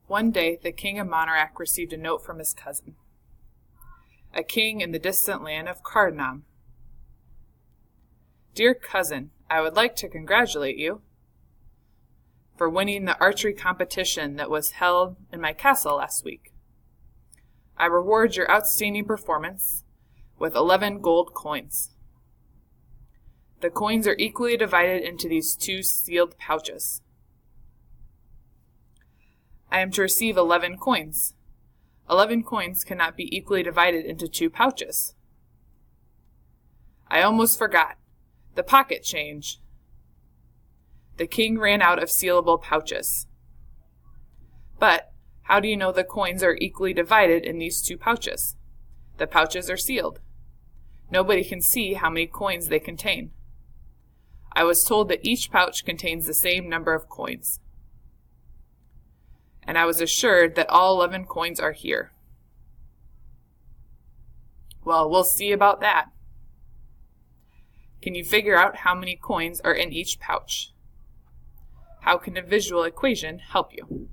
One day, the king of Monarac received a note from his cousin, a king in the distant land of Cardinam. Dear cousin, I would like to congratulate you for winning the archery competition that was held in my castle last week. I reward your outstanding performance with 11 gold coins. The coins are equally divided into these 2 sealed pouches. I am to receive 11 coins. 11 coins cannot be equally divided into 2 pouches. I almost forgot. The pocket change. The king ran out of sealable pouches. But how do you know the coins are equally divided in these 2 pouches? The pouches are sealed. Nobody can see how many coins they contain. I was told that each pouch contains the same number of coins. And I was assured that all 11 coins are here. Well, we'll see about that. Can you figure out how many coins are in each pouch? How can a visual equation help you?